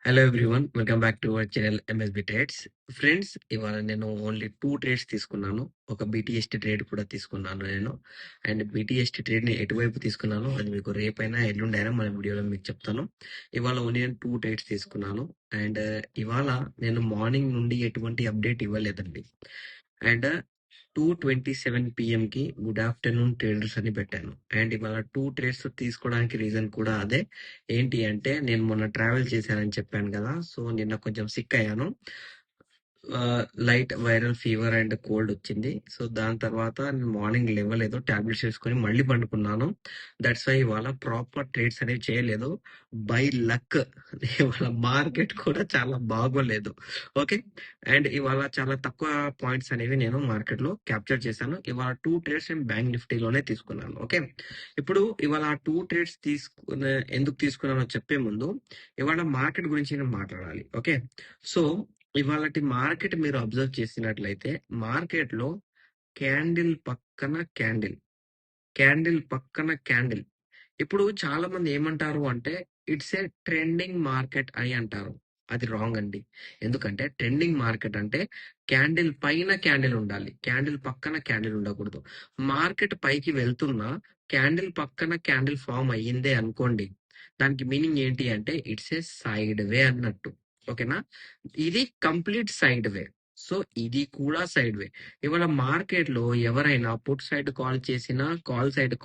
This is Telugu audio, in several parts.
Hello everyone. Welcome back to our channel MSB trades. Friends, ఇవాళ నేను ఓన్లీ 2 ట్రేడ్స్ తీసుకున్నాను. ఒక బీటీఎస్టీ ట్రేడ్ కూడా తీసుకున్నాను నేను. అండ్ బీటీఎస్టీ ట్రేడ్‌ని ఎటువైపు తీసుకున్నానో అది మీకు రేపైనా, ఎల్లుండైనా మన వీడియోలో మీకు చెప్తాను. ఇవాళ ఓన్లీ నేను 2 ట్రేడ్స్ తీసుకున్నాను. అండ్ ఇవాళ నేను మార్నింగ్ నుండి ఎటువంటి అప్డేట్ ఇవ్వలేదండి. అండ్ 2:27 పీఎంకి గుడ్ ఆఫ్టర్నూన్ ట్రేడర్స్ అని పెట్టాను. అండ్ ఇవాళ 2 ట్రేడ్స్ తీసుకోవడానికి రీజన్ కూడా అదే. ఏంటి అంటే నేను మొన్న ట్రావెల్ చేశానని చెప్పాను కదా! సో నిన్న కొంచెం సిక్ అయ్యాను. Light viral fever and cold వచ్చింది. సో దాని తర్వాత నేను మార్నింగ్ లేవలేదు. టాబ్లెట్స్ వేసుకొని మళ్ళీ పండుకున్నాను. దట్స్ వై ఇవాళ ప్రాపర్ ట్రేడ్స్ అనేవి చేయలేదు. బై లక్ ఇవాళ మార్కెట్ కూడా చాలా బాగోలేదు. ఓకే. అండ్ ఇవాళ చాలా తక్కువ పాయింట్స్ అనేవి నేను మార్కెట్ లో క్యాప్చర్ చేశాను. ఇవాళ 2 ట్రేడ్స్ నేను బ్యాంక్ నిఫ్టీలోనే తీసుకున్నాను. ఓకే. ఇప్పుడు ఇవాళ 2 ట్రేడ్స్ ఎందుకు తీసుకున్నానో చెప్పే ముందు ఇవాళ మార్కెట్ గురించి నేను మాట్లాడాలి. ఓకే. సో ఇవాళటి మార్కెట్ మీరు అబ్జర్వ్ చేసినట్లయితే మార్కెట్ లో క్యాండిల్ పక్కన క్యాండిల్, క్యాండిల్ పక్కన క్యాండిల్. ఇప్పుడు చాలా మంది ఏమంటారు అంటే ఇట్స్ ఏ ట్రెండింగ్ మార్కెట్ అని అంటారు. అది రాంగ్ అండి. ఎందుకంటే ట్రెండింగ్ మార్కెట్ అంటే క్యాండిల్ పైన క్యాండిల్ ఉండాలి, క్యాండిల్ పక్కన క్యాండిల్ ఉండకూడదు. మార్కెట్ పైకి వెళ్తున్నా క్యాండిల్ పక్కన క్యాండిల్ ఫామ్ అయ్యిందే అనుకోండి, దానికి మీనింగ్ ఏంటి అంటే ఇట్స్ ఏ సైడ్ వే అన్నట్టు. ఓకేనా? ఇది కంప్లీట్ సైడ్ వే. సో ఇది కూడా సైడ్ వే. ఇవాళ మార్కెట్ లో ఎవరైనా పుట్ సైడ్ కాల్ చేసినా, కాల్ సైడ్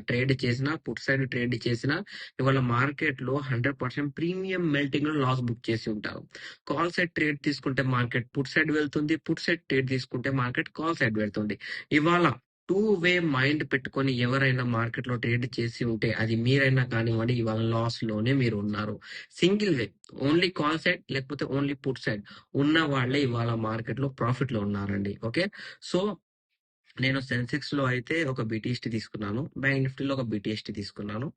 ట్రేడ్ చేసినా, పుట్ సైడ్ ట్రేడ్ చేసినా ఇవాళ మార్కెట్ లో 100% ప్రీమియం మెల్టింగ్ లో లాస్ బుక్ చేసి ఉంటారు. కాల్ సైడ్ ట్రేడ్ తీసుకుంటే మార్కెట్ పుట్ సైడ్ వెళ్తుంది, పుట్ సైడ్ ట్రేడ్ తీసుకుంటే మార్కెట్ కాల్ సైడ్ వెళ్తుంది. ఇవాళ టూ వే మైండ్ పెట్టుకొని ఎవరైనా మార్కెట్ లో ట్రేడ్ చేసి ఉంటే అది మీరైనా కానివ్వండి, ఇవాళ లాస్ లోనే మీరు ఉన్నారు. Single way, only call side లేకపోతే ఓన్లీ పుట్ సైడ్ ఉన్న వాళ్ళే ఇవాళ మార్కెట్ లో ప్రాఫిట్ లో ఉన్నారండి. ఓకే. సో నేను సెన్సెక్స్ లో అయితే ఒక బీటీఎస్టీ తీసుకున్నాను, బ్యాంక్ నిఫ్టీలో ఒక బీటీఎస్టీ తీసుకున్నాను.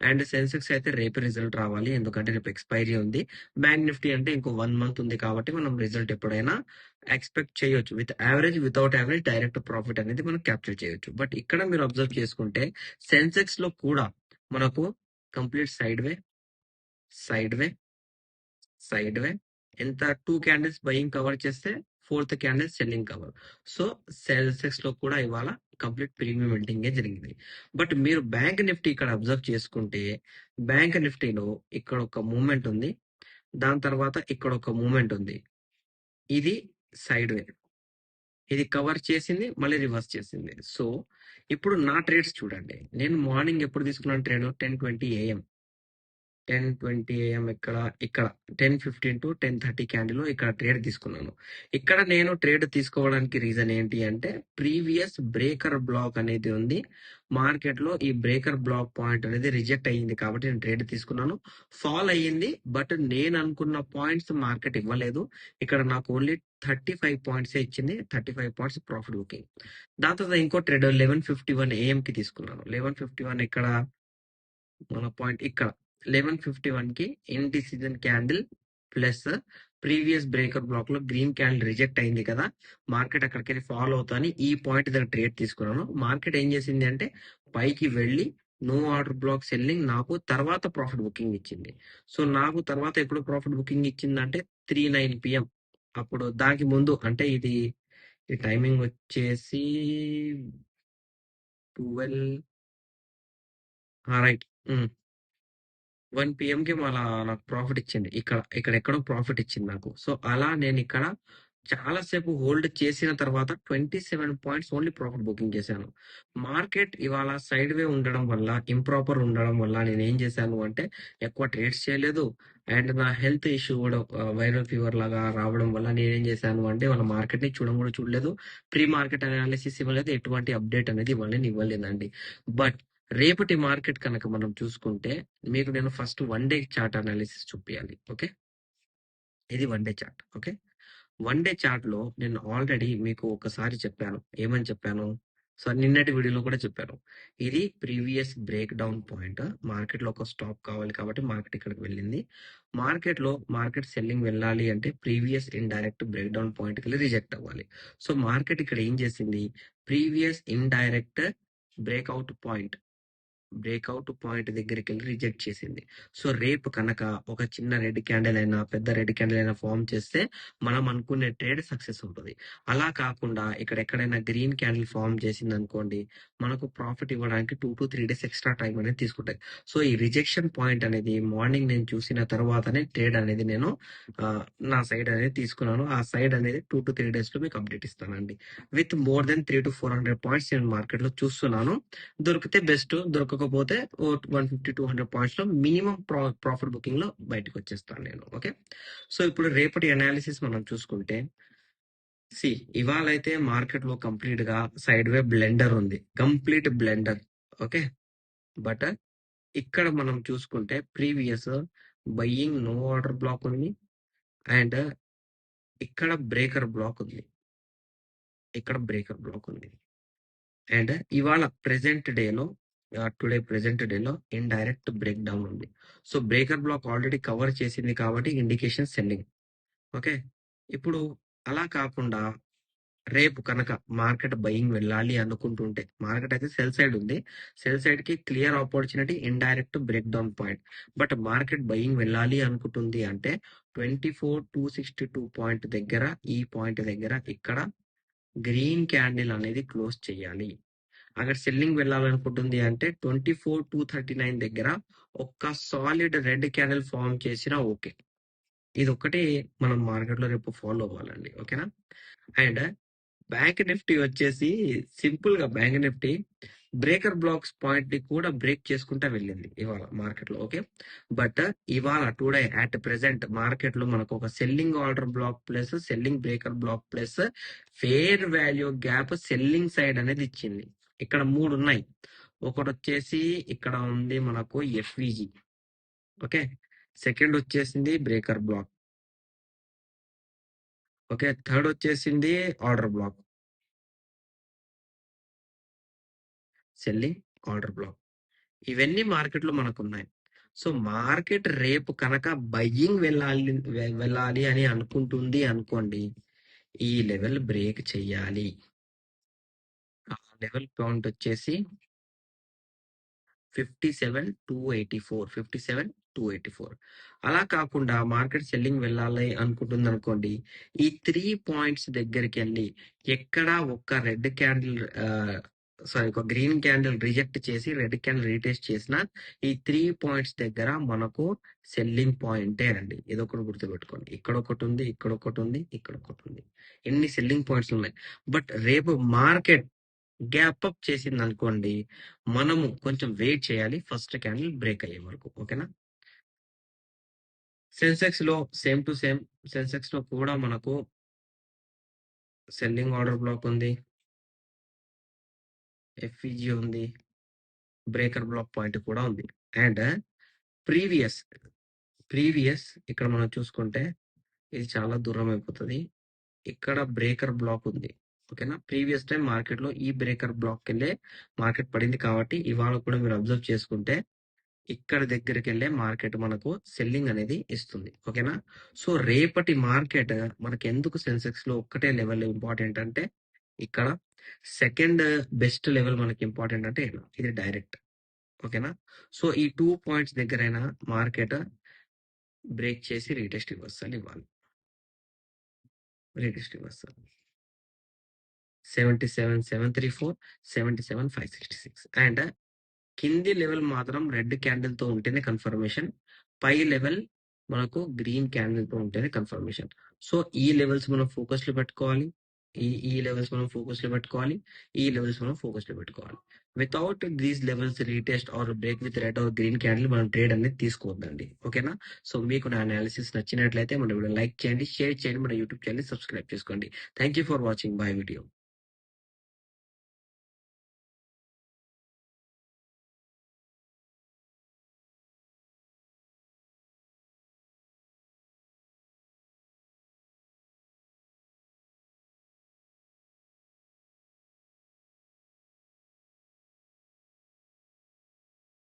అండ్ సెన్సెక్స్ అయితే రేపు రిజల్ట్ రావాలి, ఎందుకంటే రేపు ఎక్స్పైరీ ఉంది. బ్యాంక్ నిఫ్టీ అంటే ఇంకో 1 మంత్ ఉంది కాబట్టి మనం రిజల్ట్ ఎప్పుడైనా ఎక్స్పెక్ట్ చేయొచ్చు. With average, without average direct profit అనేది మనం క్యాప్చర్ చేయొచ్చు. బట్ ఇక్కడ మీరు అబ్జర్వ్ చేసుకుంటే సెన్సెక్స్ లో కూడా మనకు కంప్లీట్ సైడ్ వే, సైడ్ వే, సైడ్ వే. ఎంత 2 క్యాండిల్స్ బయింగ్ కవర్ చేస్తే 4th candle selling cover. So Sensex లో కూడా ఇవాళ కంప్లీట్ ప్రీమియం వెల్టింగే జరిగింది. బట్ మీరు బ్యాంక్ నిఫ్టీ ఇక్కడ అబ్జర్వ్ చేసుకుంటే బ్యాంక్ నిఫ్టీలో ఇక్కడ ఒక మూమెంట్ ఉంది, దాని తర్వాత ఇక్కడ ఒక మూమెంట్ ఉంది. ఇది సైడ్ వే, ఇది కవర్ చేసింది, మళ్ళీ రివర్స్ చేసింది. సో ఇప్పుడు నా ట్రేడ్స్ చూడండి. నేను మార్నింగ్ ఎప్పుడు తీసుకున్నాను ట్రేడ్? 10:20 AM. 10:20 AM ఇక్కడ 10:15 to 10:30 క్యాండిల్ ఇక్కడ ట్రేడ్ తీసుకున్నాను. ఇక్కడ నేను ట్రేడ్ తీసుకోవడానికి రీజన్ ఏంటి అంటే ప్రీవియస్ బ్రేకర్ బ్లాక్ అనేది ఉంది మార్కెట్ లో. ఈ బ్రేకర్ బ్లాక్ పాయింట్ అనేది రిజెక్ట్ అయ్యింది కాబట్టి నేను ట్రేడ్ తీసుకున్నాను. ఫాల్ అయ్యింది, బట్ నేను అనుకున్న పాయింట్స్ మార్కెట్ ఇవ్వలేదు. ఇక్కడ నాకు ఓన్లీ 35 పాయింట్స్ ఇచ్చింది. 35 పాయింట్స్ ప్రాఫిట్ బుకింగ్. దాని తర్వాత ఇంకో ట్రేడ్ 11:51 AM కి తీసుకున్నాను. 11:51 ఇక్కడ మన పాయింట్ ఇక్కడ 11:51 కి indecision candle plus previous breaker block లో గ్రీన్ క్యాండిల్ రిజెక్ట్ అయింది కదా, మార్కెట్ అక్కడికి ఫాలో అవుతాని ఈ పాయింట్ దగ్గర ట్రేడ్ తీసుకున్నాను. మార్కెట్ ఏం చేసింది అంటే పైకి వెళ్ళి నో ఆర్డర్ బ్లాక్ సెల్లింగ్ నాకు తర్వాత ప్రాఫిట్ బుకింగ్ ఇచ్చింది. సో నాకు తర్వాత ఎప్పుడు ప్రాఫిట్ బుకింగ్ ఇచ్చిందంటే 3:09 PM. అప్పుడు దానికి ముందు అంటే ఇది ఈ టైమింగ్ వచ్చేసి 12 రైట్. 1 PMకి మళ్ళా నాకు ప్రాఫిట్ ఇచ్చింది. ఇక్కడ ఎక్కడో ప్రాఫిట్ ఇచ్చింది నాకు. సో అలా నేను ఇక్కడ చాలా సేపు హోల్డ్ చేసిన తర్వాత 27 పాయింట్స్ ఓన్లీ ప్రాఫిట్ బుకింగ్ చేశాను. మార్కెట్ ఇవాళ సైడ్ వే ఉండడం వల్ల, ఇంప్రాపర్ ఉండడం వల్ల నేను ఏం చేశాను అంటే ఎక్కువ ట్రేడ్స్ చేయలేదు. అండ్ నా హెల్త్ ఇష్యూ కూడా వైరల్ ఫీవర్ లాగా రావడం వల్ల నేనేం చేశాను అంటే వాళ్ళ మార్కెట్ ని కూడా చూడలేదు. ప్రీ మార్కెట్ అనాలిసిస్ ఇవ్వలేదు, ఎటువంటి అప్డేట్ అనేది ఇవ్వలేదండి. బట్ రేపటి మార్కెట్ కనుక మనం చూసుకుంటే మీకు నేను ఫస్ట్ 1 డే చార్ట్ అనాలిసిస్ చూపించాలి. ఓకే. ఇది 1 day chart. Okay. 1 day chart లో నేను ఆల్రెడీ మీకు ఒకసారి చెప్పాను. ఏమని చెప్పాను? సో నిన్నటి వీడియోలో కూడా చెప్పాను. ఇది previous break down point. Market లో ఒక స్టాప్ కావాలి కాబట్టి మార్కెట్ ఇక్కడికి వెళ్ళింది. మార్కెట్ సెల్లింగ్ వెళ్ళాలి అంటే previous indirect break down point కి రిజెక్ట్ అవ్వాలి. సో మార్కెట్ ఇక్కడ ఏం చేసింది? Previous indirect breakout point breakout point దగ్గరికెళ్ళి రిజెక్ట్ చేసింది. సో, రేపు కనక ఒక చిన్న రెడ్ క్యాండిల్ అయినా, పెద్ద రెడ్ క్యాండిల్ అయినా ఫార్మ్ చేస్తే మనం అనుకునే ట్రేడ్ సక్సెస్ అవుతది. అలా కాకుండా ఇక్కడ ఎక్కడైనా గ్రీన్ క్యాండిల్ ఫార్మ్ చేసిందనుకోండి, మనకు ప్రాఫిట్ ఇవ్వడానికి 2-3 డేస్ ఎక్స్‌ట్రా టైమ్ అనేది తీసుకుంటాయి. సో, ఈ రిజెక్షన్ పాయింట్ అనేది మార్నింగ్ నేను చూసిన తర్వాతనే ట్రేడ్ అనేది నేను నా సైడ్ అనేది తీసుకున్నాను. ఆ సైడ్ అనేది 2-3 డేస్‌లో మీకు అప్డేట్ ఇస్తానండి. విత్ మోర్ దెన్ 300-400 పాయింట్స్ నేను మార్కెట్‌లో చూస్తున్నాను. దొరికితే బెస్ట్, దొరకకపోతే ఓ 150-200 పాయింట్స్ లో మినిమం ప్రాఫిట్ బుకింగ్ లో బయటకు వచ్చేస్తాను నేను. ఓకే, సో ఇప్పుడు రేపటి అనాలిసిస్ మనం చూసుకుంటే, సి ఇవాళ అయితే మార్కెట్ లో కంప్లీట్ గా సైడ్ వే బ్లెండర్ ఉంది, కంప్లీట్ బ్లెండర్. ఓకే, బట్ ఇక్కడ మనం చూసుకుంటే previous buying no order block ఉంది, అండ్ ఇక్కడ బ్రేకర్ బ్లాక్ ఉంది, ఇక్కడ బ్రేకర్ బ్లాక్ ఉంది, అండ్ ఇవాళ ప్రెసెంట్ డేలో టుడే ప్రెసెంట్ డేలో ఇండైరెక్ట్ బ్రేక్ డౌన్ ఉంది. So breaker block already cover చేసింది కాబట్టి ఇండికేషన్ సెల్లింగ్. ఓకే, ఇప్పుడు అలా కాకుండా రేపు కనుక మార్కెట్ బయింగ్ వెళ్ళాలి అనుకుంటుంటే, మార్కెట్ అయితే సెల్ సైడ్ ఉంది, సెల్ సైడ్ కి clear opportunity indirect break down point. But market buying వెళ్ళాలి అనుకుంటుంది అంటే 24,262 పాయింట్ దగ్గర, ఈ పాయింట్ దగ్గర ఇక్కడ గ్రీన్ క్యాండిల్ అనేది క్లోజ్ చేయాలి. అక్కడ సెల్లింగ్ వెళ్ళాలనుకుంటుంది అంటే 24,239 దగ్గర ఒక్క సాలిడ్ రెడ్ క్యాండిల్ ఫామ్ చేసినా ఓకే. ఇది ఒక్కటి మనం మార్కెట్ లో రేపు ఫాలో అవ్వాలండి. ఓకేనా, అండ్ బ్యాంక్ నిఫ్టీ వచ్చేసి సింపుల్ గా bank Nifty breaker blocks point ని కూడా బ్రేక్ చేసుకుంటా వెళ్ళింది ఇవాళ మార్కెట్ లో. ఓకే, బట్ ఇవాళ టుడే అట్ ప్రెసెంట్ మార్కెట్ లో మనకు ఒక selling order block plus selling breaker block plus fair value gap selling side అనేది ఇచ్చింది. ఇక్కడ 3 ఉన్నాయి. ఒకటి వచ్చేసి ఇక్కడ ఉంది మనకు ఎఫ్విజి. ఓకే, సెకండ్ వచ్చేసింది బ్రేకర్ బ్లాక్. ఓకే, థర్డ్ వచ్చేసింది order black, selling order black. ఇవన్నీ మార్కెట్ లో మనకు ఉన్నాయి. సో మార్కెట్ రేపు కనుక బయ్యింగ్ వెళ్ళాలి అని అనుకుంటుంది అనుకోండి, ఈ లెవెల్ బ్రేక్ చెయ్యాలి. ఆ లెవెల్ పాయింట్ వచ్చేసి 57,284. అలా కాకుండా మార్కెట్ సెల్లింగ్ వెళ్ళాలి అనుకుంటుంది అనుకోండి, ఈ 3 పాయింట్స్ దగ్గరికి వెళ్ళి ఎక్కడ ఒక్క రెడ్ క్యాండిల్ సారీ ఒక గ్రీన్ క్యాండిల్ రిజెక్ట్ చేసి రెడ్ క్యాండిల్ రీటెస్ట్ చేసిన ఈ 3 పాయింట్స్ దగ్గర మనకు సెల్లింగ్ పాయింటే అండి. ఇదొకటి గుర్తుపెట్టుకోండి. ఇక్కడ ఒకటి ఉంది, ఇక్కడ ఒకటి ఉంది, ఇక్కడ ఒకటి ఉంది, ఎన్ని సెల్లింగ్ పాయింట్స్ ఉన్నాయి. బట్ రేపు మార్కెట్ గ్యాప్ అప్ చేసింది అనుకోండి, మనము కొంచెం వెయిట్ చేయాలి ఫస్ట్ క్యాండిల్ బ్రేక్ అయ్యే వరకు. ఓకేనా, సెన్సెక్స్ లో సేమ్ టు సేమ్, సెన్సెక్స్ లో కూడా మనకు సెల్లింగ్ ఆర్డర్ బ్లాక్ ఉంది, ఎఫ్ఈజీ ఉంది, బ్రేకర్ బ్లాక్ పాయింట్ కూడా ఉంది, అండ్ ప్రీవియస్ ఇక్కడ మనం చూసుకుంటే ఇది చాలా దూరం అయిపోతుంది, ఇక్కడ బ్రేకర్ బ్లాక్ ఉంది. ఓకేనా, ప్రీవియస్ టైం మార్కెట్ లో ఈ బ్రేకర్ బ్లాక్ వెళ్ళే మార్కెట్ పడింది కాబట్టి ఇవాళ కూడా మీరు అబ్జర్వ్ చేసుకుంటే ఇక్కడ దగ్గరికి వెళ్ళే మార్కెట్ మనకు సెల్లింగ్ అనేది ఇస్తుంది. ఓకేనా, సో రేపటి మార్కెట్ మనకి ఎందుకు సెన్సెక్స్ లో ఒక్కటే లెవెల్ ఇంపార్టెంట్ అంటే, ఇక్కడ సెకండ్ బెస్ట్ లెవెల్ మనకి ఇంపార్టెంట్ అంటే ఇది డైరెక్ట్. ఓకేనా, సో ఈ 2 పాయింట్స్ దగ్గరైనా మార్కెట్ బ్రేక్ చేసి రీటెస్ట్ ఇవ్వాలి, ఇవ్వాలి రీటెస్ట్ ఇవ్వాలి. 77,734, 77,566, అండ్ కింది లెవెల్ మాత్రం రెడ్ క్యాండిల్ తో ఉంటేనే కన్ఫర్మేషన్, పై లెవెల్ మనకు గ్రీన్ క్యాండిల్ తో ఉంటేనే కన్ఫర్మేషన్. సో ఈ లెవెల్స్ మనం ఫోకస్ లో పెట్టుకోవాలి, ఈ లెవెల్స్ మనం ఫోకస్ లో పెట్టుకోవాలి, ఈ లెవెల్స్ మనం ఫోకస్ లో పెట్టుకోవాలి. Without these levels retest or break with red or green candle మనం ట్రేడ్ అనేది తీసుకోవద్దండి. ఓకేనా, సో మీకు నా అనాలిసిస్ నచ్చినట్లయితే మన వీడియో లైక్ చేయండి, షేర్ చేయండి, మన యూట్యూబ్ ఛానల్ సబ్స్క్రైబ్ చేసుకోండి. Thank you for watching my video.